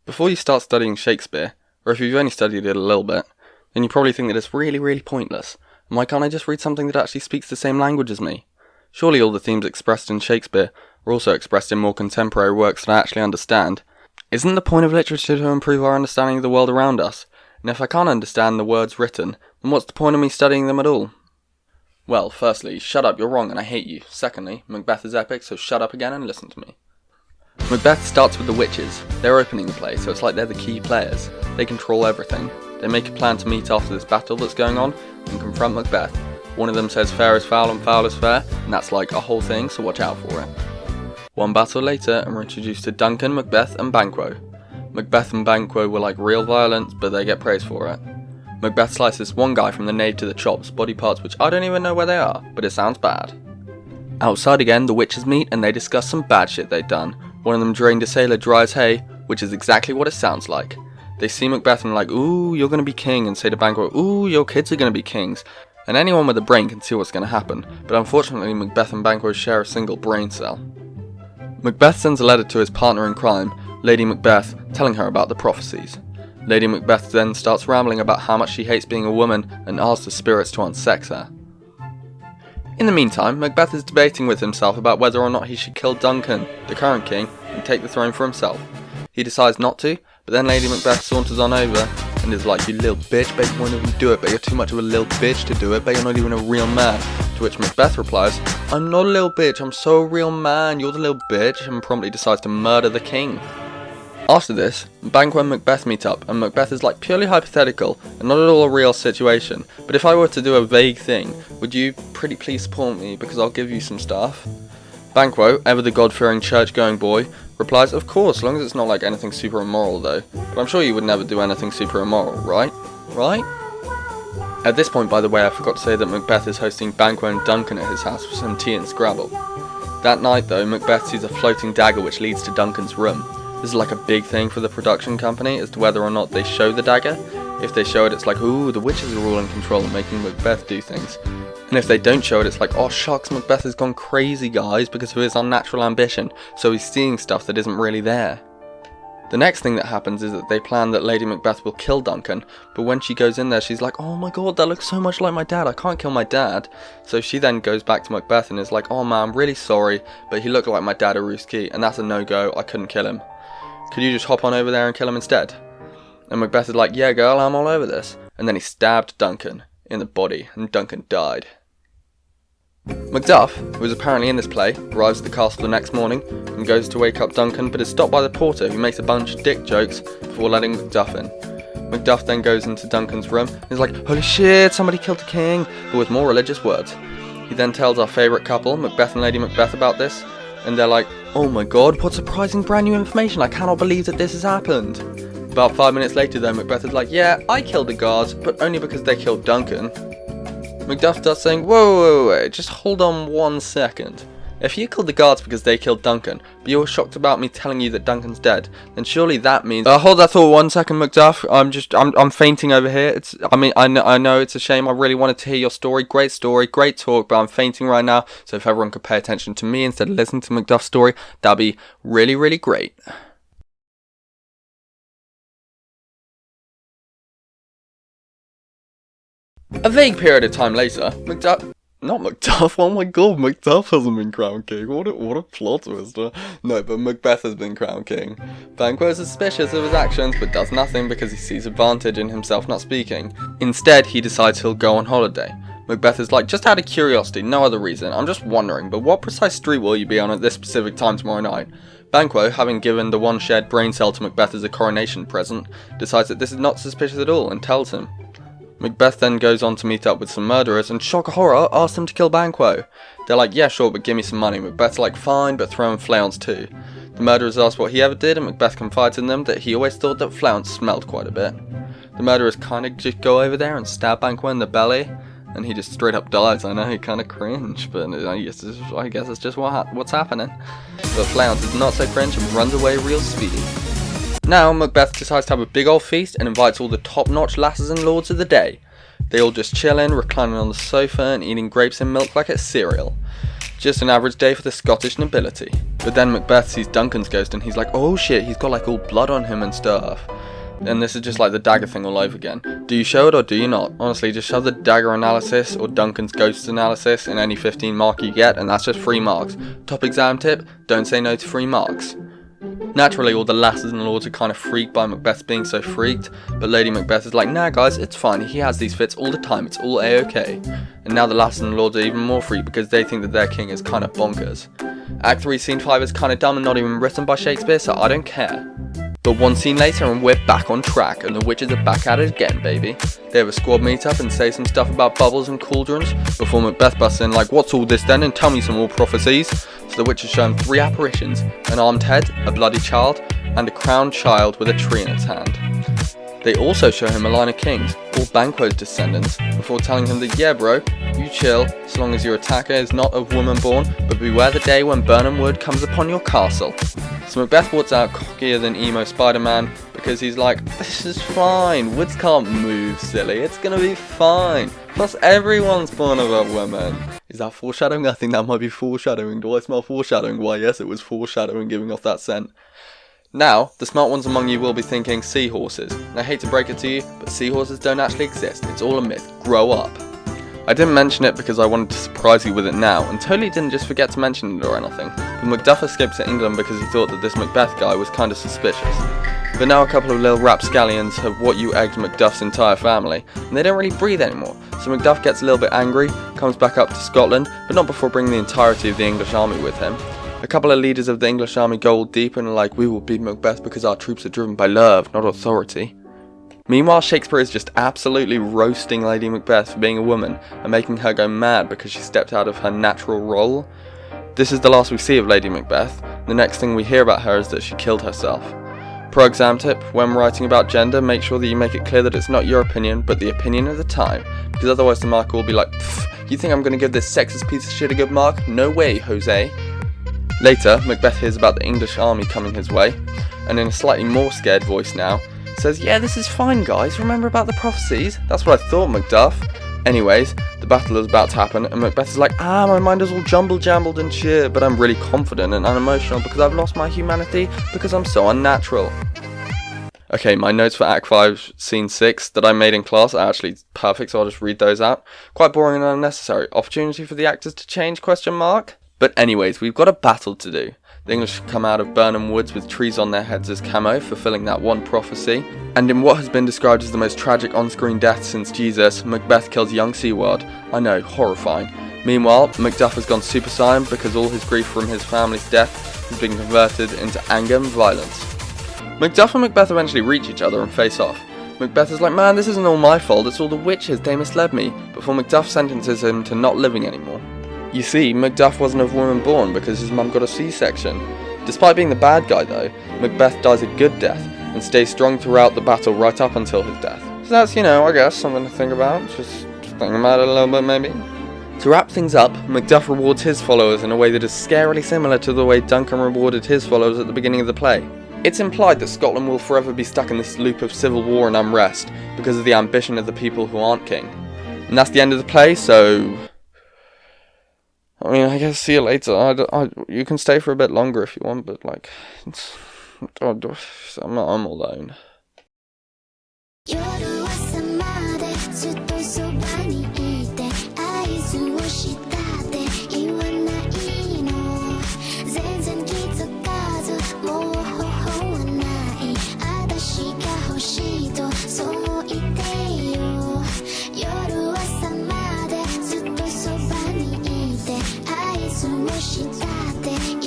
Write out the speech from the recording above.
Before you start studying Shakespeare, or if you've only studied it a little bit, then you probably think that it's really pointless, and why can't I just read something that actually speaks the same language as me? Surely all the themes expressed in Shakespeare are also expressed in more contemporary works that I actually understand. Isn't the point of literature to improve our understanding of the world around us? And if I can't understand the words written, then what's the point of me studying them at all? Well, firstly, shut up, you're wrong and I hate you. Secondly, Macbeth is epic, so shut up again and listen to me. Macbeth starts with the witches. They're opening the play, so it's like they're the key players. They control everything. They make a plan to meet after this battle that's going on and confront Macbeth. One of them says fair is foul and foul is fair, and that's like a whole thing, so watch out for it. One battle later, and we're introduced to Duncan, Macbeth, and Banquo. Macbeth and Banquo were like real violence, but they get praise for it. Macbeth slices one guy from the nave to the chops, body parts which I don't even know where they are, but it sounds bad. Outside again, the witches meet and they discuss some bad shit they've done. One of them drained a sailor dry as hay, which is exactly what it sounds like. They see Macbeth and are like, ooh, you're gonna be king, and say to Banquo, ooh, your kids are gonna be kings. And anyone with a brain can see what's gonna happen, but unfortunately Macbeth and Banquo share a single brain cell. Macbeth sends a letter to his partner in crime, Lady Macbeth, telling her about the prophecies. Lady Macbeth then starts rambling about how much she hates being a woman and asks the spirits to unsex her. In the meantime, Macbeth is debating with himself about whether or not he should kill Duncan, the current king, and take the throne for himself. He decides not to, but then Lady Macbeth saunters on over and is like, you little bitch, bet you won't even do it, but you're too much of a little bitch to do it, but you're not even a real man. To which Macbeth replies, I'm not a little bitch, I'm so a real man, you're the little bitch, and promptly decides to murder the king. After this, Banquo and Macbeth meet up, and Macbeth is like purely hypothetical and not at all a real situation, but if I were to do a vague thing, would you pretty please support me because I'll give you some stuff? Banquo, ever the God-fearing church-going boy, replies, of course, as long as it's not like anything super immoral though, but I'm sure you would never do anything super immoral, right? Right? At this point, by the way, I forgot to say that Macbeth is hosting Banquo and Duncan at his house for some tea and Scrabble. That night though, Macbeth sees a floating dagger which leads to Duncan's room. This is like a big thing for the production company as to whether or not they show the dagger. If they show it, it's like, ooh, the witches are all in control and making Macbeth do things. And if they don't show it, it's like, oh shucks, Macbeth has gone crazy guys because of his unnatural ambition, so he's seeing stuff that isn't really there. The next thing that happens is that they plan that Lady Macbeth will kill Duncan, but when she goes in there she's like, oh my god, that looks so much like my dad, I can't kill my dad. So she then goes back to Macbeth and is like, oh man, I'm really sorry, but he looked like my dad Aruski, and that's a no-go, I couldn't kill him. Could you just hop on over there and kill him instead? And Macbeth is like, yeah girl, I'm all over this. And then he stabbed Duncan in the body, and Duncan died. Macduff, who is apparently in this play, arrives at the castle the next morning and goes to wake up Duncan, but is stopped by the porter who makes a bunch of dick jokes before letting Macduff in. Macduff then goes into Duncan's room and is like, holy shit, somebody killed the king, but with more religious words. He then tells our favourite couple, Macbeth and Lady Macbeth, about this, and they're like, oh my god, what surprising brand new information, I cannot believe that this has happened. About 5 minutes later though, Macbeth is like, yeah, I killed the guards, but only because they killed Duncan. Macduff starts saying, whoa, just hold on 1 second. If you killed the guards because they killed Duncan, but you were shocked about me telling you that Duncan's dead, then surely that means... hold that thought 1 second, Macduff. I'm fainting over here. I know it's a shame. I really wanted to hear your story, great talk, but I'm fainting right now. So if everyone could pay attention to me instead of listening to Macduff's story, that'd be really great. A vague period of time later, not Macduff, oh my god, Macduff hasn't been crowned king, what a plot twister. No, but Macbeth has been crowned king. Banquo is suspicious of his actions, but does nothing because he sees advantage in himself not speaking. Instead, he decides he'll go on holiday. Macbeth is like, just out of curiosity, no other reason, I'm just wondering, but what precise street will you be on at this specific time tomorrow night? Banquo, having given the one shared brain cell to Macbeth as a coronation present, decides that this is not suspicious at all and tells him. Macbeth then goes on to meet up with some murderers and, shock horror, asks them to kill Banquo. They're like, yeah sure, but give me some money. Macbeth's like, fine, but throw in flails too. The murderers ask what he ever did, and Macbeth confides in them that he always thought that flails smelled quite a bit. The murderers kind of just go over there and stab Banquo in the belly, and he just straight up dies. I know, he kind of cringe, but I guess it's just what's happening. But Flails is not so cringe and runs away real speedy. Now, Macbeth decides to have a big old feast and invites all the top-notch lasses and lords of the day. They all just chillin', reclining on the sofa and eating grapes and milk like it's cereal. Just an average day for the Scottish nobility. But then Macbeth sees Duncan's ghost and he's like, oh shit, he's got like all blood on him and stuff. And this is just like the dagger thing all over again. Do you show it or do you not? Honestly, just shove the dagger analysis or Duncan's ghost analysis in any 15 mark you get, and that's just 3 marks. Top exam tip, don't say no to 3 marks. Naturally, all the lasses and lords are kind of freaked by Macbeth being so freaked, but Lady Macbeth is like, nah guys, it's fine, he has these fits all the time, it's all a-okay. And now the lasses and lords are even more freaked because they think that their king is kind of bonkers. Act 3 scene 5 is kind of dumb and not even written by Shakespeare, so I don't care. But one scene later and we're back on track, and the witches are back at it again, baby. They have a squad meet up and say some stuff about bubbles and cauldrons, before Macbeth busts in like, what's all this then, and tell me some more prophecies. So the witches show him 3 apparitions, an armed head, a bloody child, and a crowned child with a tree in its hand. They also show him a line of kings, all Banquo's descendants, before telling him that yeah bro, you chill, so long as your attacker is not of woman born, but beware the day when Birnam Wood comes upon your castle. So Macbeth walks out cockier than emo Spider-Man, because he's like, this is fine, woods can't move silly, it's gonna be fine, plus everyone's born of a woman. Is that foreshadowing? I think that might be foreshadowing. Do I smell foreshadowing? Why yes, it was foreshadowing giving off that scent. Now, the smart ones among you will be thinking seahorses. And I hate to break it to you, but seahorses don't actually exist. It's all a myth. Grow up. I didn't mention it because I wanted to surprise you with it now, and totally didn't just forget to mention it or anything. But Macduff escaped to England because he thought that this Macbeth guy was kind of suspicious. But now a couple of little rapscallions have what you egged Macduff's entire family, and they don't really breathe anymore. So Macduff gets a little bit angry, comes back up to Scotland, but not before bringing the entirety of the English army with him. A couple of leaders of the English army go all deep and are like, we will beat Macbeth because our troops are driven by love, not authority. Meanwhile, Shakespeare is just absolutely roasting Lady Macbeth for being a woman and making her go mad because she stepped out of her natural role. This is the last we see of Lady Macbeth. The next thing we hear about her is that she killed herself. Pro exam tip, when writing about gender, make sure that you make it clear that it's not your opinion, but the opinion of the time, because otherwise the marker will be like, you think I'm going to give this sexist piece of shit a good mark? No way, Jose. Later, Macbeth hears about the English army coming his way, and in a slightly more scared voice now, says, yeah, this is fine guys, remember about the prophecies? That's what I thought, Macduff. Anyways, the battle is about to happen, and Macbeth is like, my mind is all jumbled and shit, but I'm really confident and unemotional because I've lost my humanity because I'm so unnatural. Okay, my notes for Act 5, Scene 6 that I made in class are actually perfect, so I'll just read those out. Quite boring and unnecessary. Opportunity for the actors to change, question mark? But anyways, we've got a battle to do. The English come out of Birnam Woods with trees on their heads as camo, fulfilling that one prophecy. And in what has been described as the most tragic on-screen death since Jesus, Macbeth kills young Seward. I know, horrifying. Meanwhile, Macduff has gone Super Saiyan because all his grief from his family's death has been converted into anger and violence. Macduff and Macbeth eventually reach each other and face off. Macbeth is like, man, this isn't all my fault, it's all the witches, they misled me, before Macduff sentences him to not living anymore. You see, Macduff wasn't of woman born because his mum got a C-section. Despite being the bad guy though, Macbeth dies a good death and stays strong throughout the battle right up until his death. So that's, I guess, something to think about, just think about it a little bit maybe. To wrap things up, Macduff rewards his followers in a way that is scarily similar to the way Duncan rewarded his followers at the beginning of the play. It's implied that Scotland will forever be stuck in this loop of civil war and unrest because of the ambition of the people who aren't king. And that's the end of the play, so I guess see you later. You can stay for a bit longer if you want, but I'm alone. She got